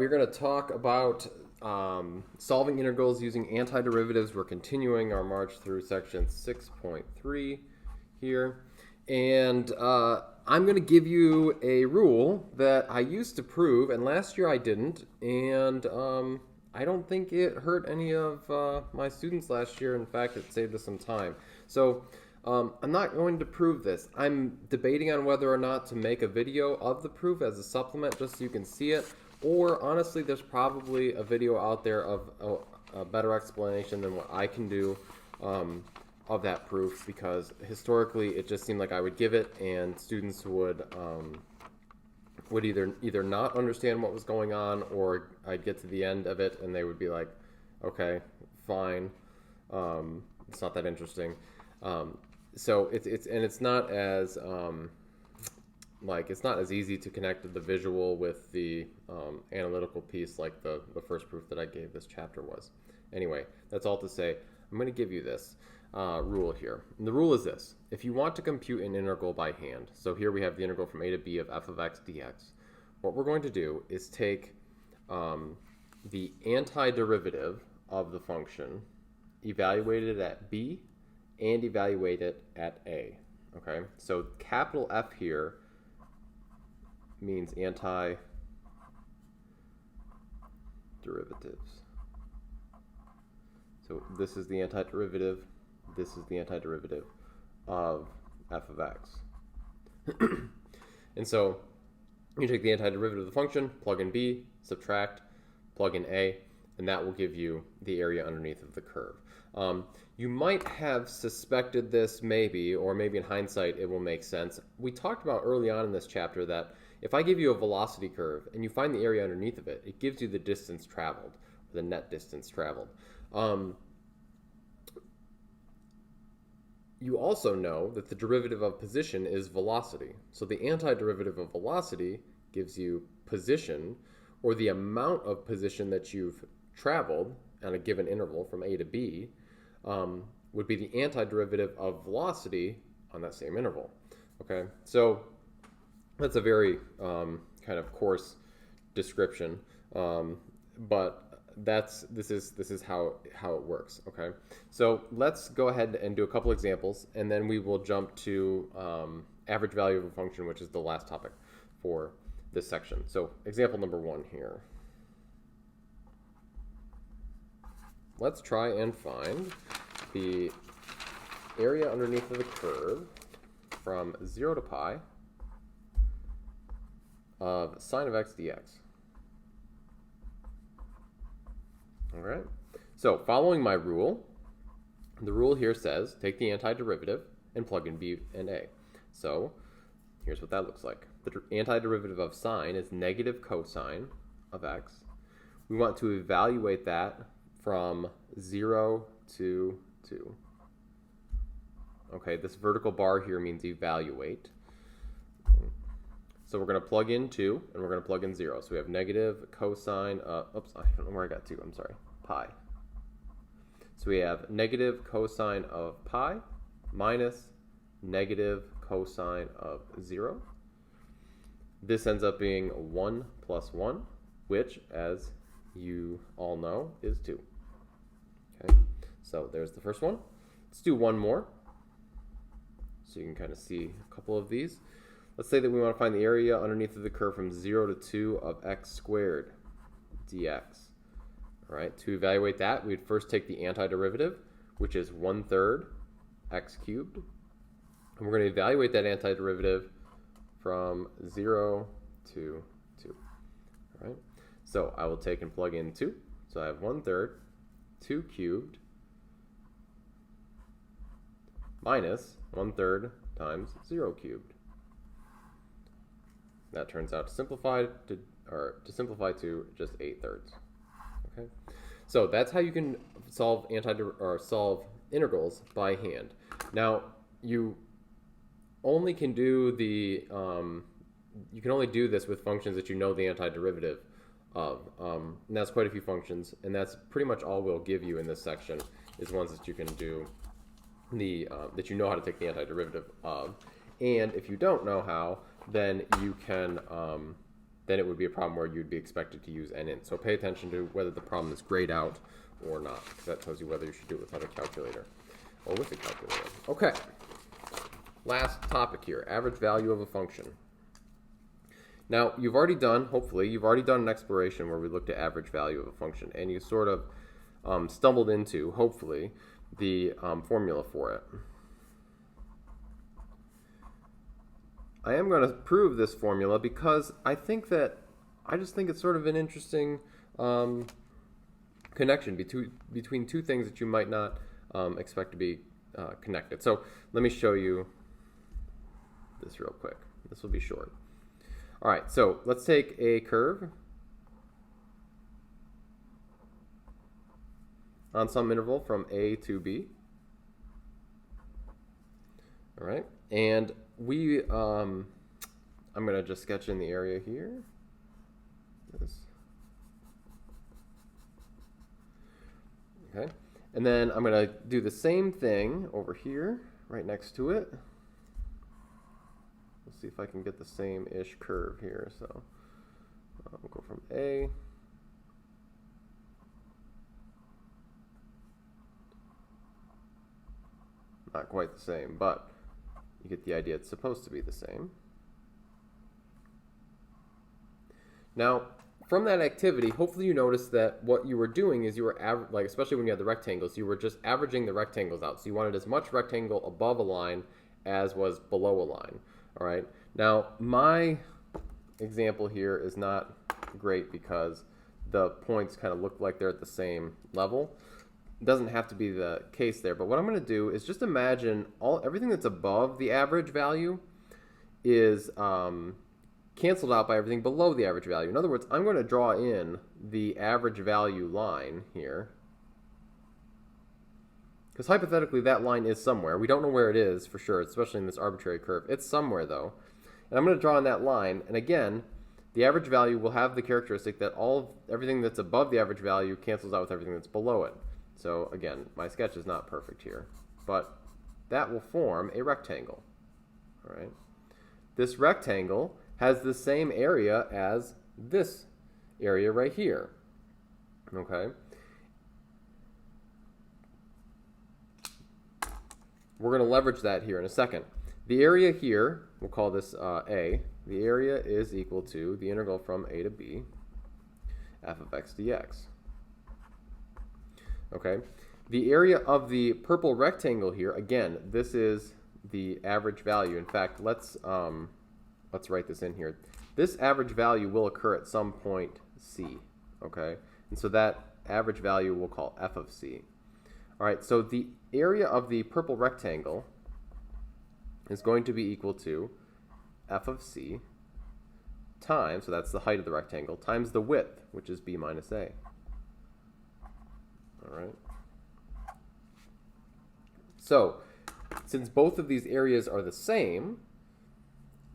We're going to talk about solving integrals using antiderivatives. We're continuing our march through section 6.3 here. And I'm going to give you a rule that I used to prove, and last year I didn't. And I don't think it hurt any of my students last year. In fact, it saved us some time. So I'm not going to prove this. I'm debating on whether or not to make a video of the proof as a supplement just so you can see it. Or honestly, there's probably a video out there of a better explanation than what I can do of that proof, because historically it just seemed like I would give it and students would either not understand what was going on, or I'd get to the end of it and they would be like, okay, fine, it's not that interesting. So it's not as it's not as easy to connect the visual with the analytical piece like the first proof that I gave this chapter was. Anyway, that's all to say, I'm going to give you this rule here. And the rule is this: if you want to compute an integral by hand, so here we have the integral from a to b of f of x dx, what we're going to do is take the antiderivative of the function, evaluate it at b, and evaluate it at a. Okay, so capital F here means antiderivative. So this is the antiderivative, this is the antiderivative of f of x. And so you take the antiderivative of the function, plug in b, subtract, plug in a, and that will give you the area underneath of the curve. You might have suspected this maybe, or maybe in hindsight it will make sense. We talked about early on in this chapter that if I give you a velocity curve and you find the area underneath of it, it gives you the distance traveled, the net distance traveled. You also know that the derivative of position is velocity. So the antiderivative of velocity gives you position, or the amount of position that you've traveled at a given interval from A to B, would be the antiderivative of velocity on that same interval. Okay, so that's a very kind of coarse description, but this is how it works. Okay, so let's go ahead and do a couple examples, and then we will jump to average value of a function, which is the last topic for this section. So example number 1 here. Let's try and find the area underneath of the curve from 0 to pi of sine of x dx. All right. So following my rule, the rule here says take the antiderivative and plug in b and a. So here's what that looks like. The antiderivative of sine is negative cosine of x. We want to evaluate that from 0 to 2. Okay, this vertical bar here means evaluate. So we're going to plug in 2, and we're going to plug in 0. So we have negative cosine, oops, I don't know where I got 2, I'm sorry, pi. So we have negative cosine of pi minus negative cosine of 0. This ends up being 1 plus 1, which, as you all know, is 2. Okay, so there's the first one. Let's do one more, so you can kind of see a couple of these. Let's say that we want to find the area underneath of the curve from 0 to 2 of x squared dx. All right, to evaluate that, we'd first take the antiderivative, which is 1/3 x cubed. And we're going to evaluate that antiderivative from 0 to 2. All right, so I will take and plug in 2. So I have 1/3 2 cubed minus 1/3 times 0 cubed. That turns out to simplify to just 8/3. Okay, so that's how you can solve solve integrals by hand. Now you only can do the you can only do this with functions that you know the antiderivative of, and that's quite a few functions, and that's pretty much all we'll give you in this section is ones that you can do the that you know how to take the antiderivative of. And if you don't know how, then you can then it would be a problem where you'd be expected to use nint. So pay attention to whether the problem is grayed out or not, because that tells you whether you should do it without a calculator or with a calculator. Okay, last topic here, average value of a function. Now, you've already done, hopefully, you've already done an exploration where we looked at average value of a function, and you sort of stumbled into, hopefully, the formula for it. I am going to prove this formula because I just think it's sort of an interesting connection between two things that you might not expect to be connected. So let me show you this real quick. This will be short. All right, so let's take a curve on some interval from A to B. All right, and I'm going to just sketch in the area here. Okay, and then I'm going to do the same thing over here, right next to it. Let's see if I can get the same-ish curve here. So we'll go from A. Not quite the same, but you get the idea. It's supposed to be the same. Now, from that activity, hopefully you noticed that what you were doing is you were, especially when you had the rectangles, you were just averaging the rectangles out. So you wanted as much rectangle above a line as was below a line. All right. Now, my example here is not great because the points kind of look like they're at the same level. It doesn't have to be the case there, but what I'm going to do is just imagine everything that's above the average value is canceled out by everything below the average value. In other words, I'm going to draw in the average value line here, because hypothetically that line is somewhere. We don't know where it is for sure, especially in this arbitrary curve. It's somewhere though. And I'm going to draw in that line, and again, the average value will have the characteristic that everything that's above the average value cancels out with everything that's below it. So again, my sketch is not perfect here, but that will form a rectangle. All right. This rectangle has the same area as this area right here. Okay. We're going to leverage that here in a second. The area here, we'll call this A. The area is equal to the integral from A to B, f of x dx. Okay. The area of the purple rectangle here, again, this is the average value. In fact, let's write this in here. This average value will occur at some point C. Okay. And so that average value we'll call f of C. All right, so the area of the purple rectangle is going to be equal to f of C times, so that's the height of the rectangle, times the width, which is b minus a. All right. So since both of these areas are the same,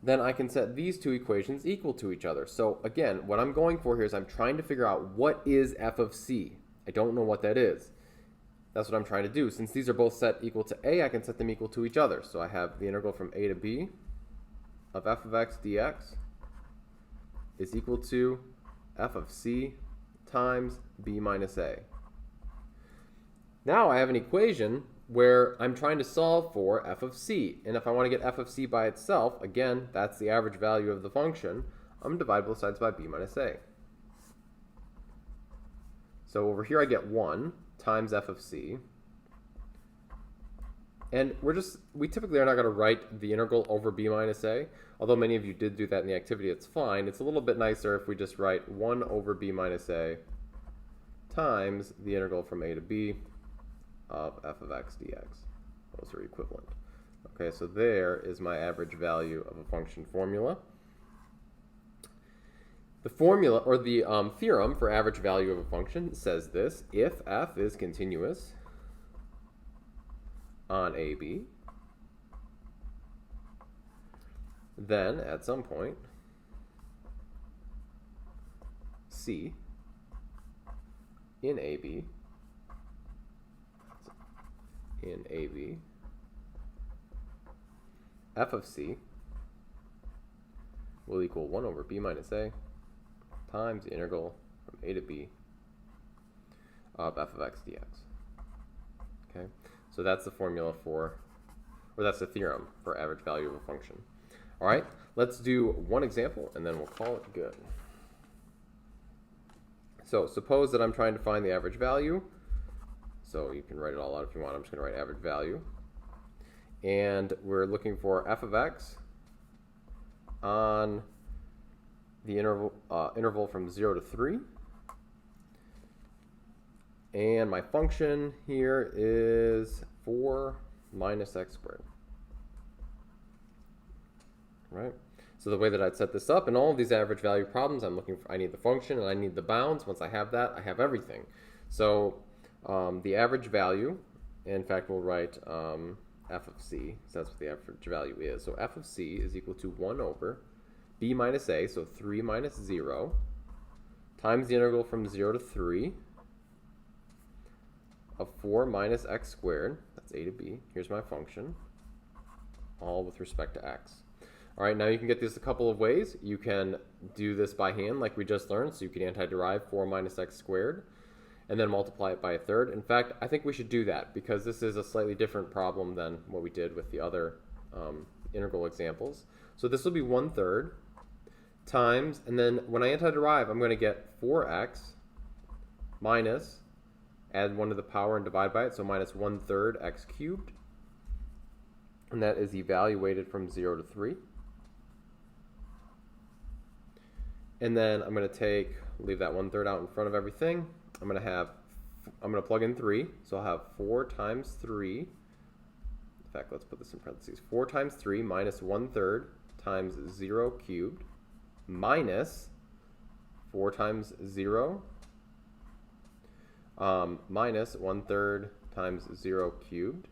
then I can set these two equations equal to each other. So again, what I'm going for here is I'm trying to figure out what is f of C. I don't know what that is. That's what I'm trying to do. Since these are both set equal to a, I can set them equal to each other. So I have the integral from a to b of f of x dx is equal to f of c times b minus a. Now I have an equation where I'm trying to solve for f of c. And if I want to get f of c by itself, again, that's the average value of the function, I'm going to divide both sides by b minus a. So over here I get 1 times f of c. And we typically are not going to write the integral over b minus a. Although many of you did do that in the activity, it's fine. It's a little bit nicer if we just write 1 over b minus a times the integral from a to b of f of x dx. Those are equivalent. Okay, so there is my average value of a function formula. The formula, or the theorem for average value of a function says this: if f is continuous on AB, then at some point C in AB f of C will equal 1 over b minus a times the integral from a to b of f of x dx. Okay, so that's the formula for, or that's the theorem for average value of a function. All right, let's do one example and then we'll call it good. So suppose that I'm trying to find the average value. So you can write it all out if you want. I'm just going to write average value. And we're looking for f of x on the interval from 0 to 3. And my function here is 4 minus x squared. Right? So the way that I'd set this up in all of these average value problems, I need the function and I need the bounds. Once I have that, I have everything. So the average value, in fact, we'll write f of c, so that's what the average value is. So f of c is equal to 1 over b minus a, so 3 minus 0, times the integral from 0 to 3 of 4 minus x squared, that's a to b, here's my function, all with respect to x. All right, now you can get this a couple of ways. You can do this by hand like we just learned, so you can antiderive 4 minus x squared and then multiply it by a third. In fact, I think we should do that because this is a slightly different problem than what we did with the other integral examples. So this will be 1/3 times, and then when I antiderive, I'm going to get 4x minus, add 1 to the power and divide by it, so minus 1/3 x cubed. And that is evaluated from 0 to 3. And then I'm going to leave that 1/3 out in front of everything. I'm going to plug in 3. So I'll have 4 times 3. In fact, let's put this in parentheses. 4 times 3 minus 1/3 times 0 cubed minus 4 times 0 minus 1/3 times 0 cubed.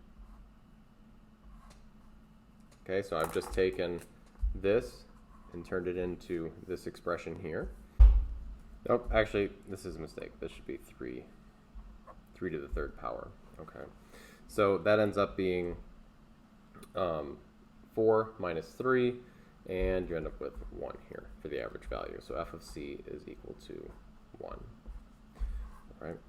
Okay, so I've just taken this and turned it into this expression here. Oh, actually, this is a mistake. This should be 3 to the 3rd power. Okay, so that ends up being 4 minus 3, and you end up with 1 here for the average value. So f of c is equal to 1. All right.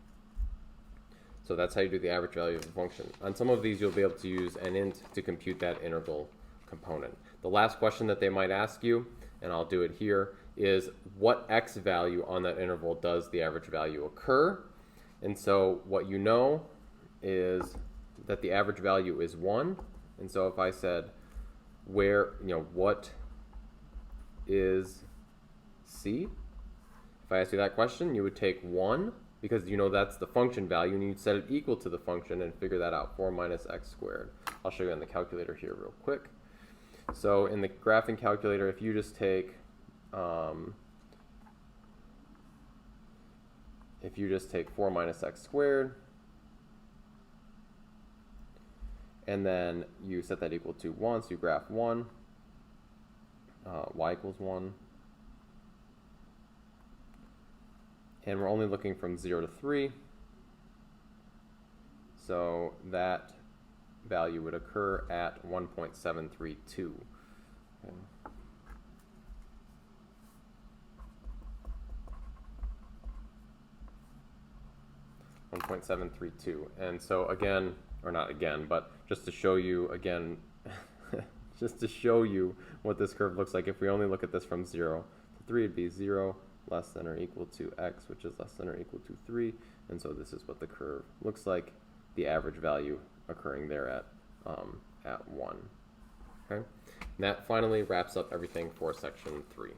So that's how you do the average value of a function. On some of these, you'll be able to use an int to compute that integral component. The last question that they might ask you, and I'll do it here, is what x value on that interval does the average value occur? And so what you know is that the average value is 1. And so if I said what is c? If I asked you that question, you would take 1, because you know that's the function value, and you'd set it equal to the function and figure that out, 4 minus x squared. I'll show you on the calculator here real quick. So in the graphing calculator, if you just take 4 minus x squared, and then you set that equal to 1, so you graph 1, y equals 1, and we're only looking from 0 to 3, so that value would occur at 1.732. Okay. 1.732. And so again, or not again, but just to show you again, just to show you what this curve looks like, if we only look at this from 0 to 3, it'd be 0 less than or equal to x, which is less than or equal to 3. And so this is what the curve looks like, the average value occurring there at 1. Okay? And that finally wraps up everything for section 3.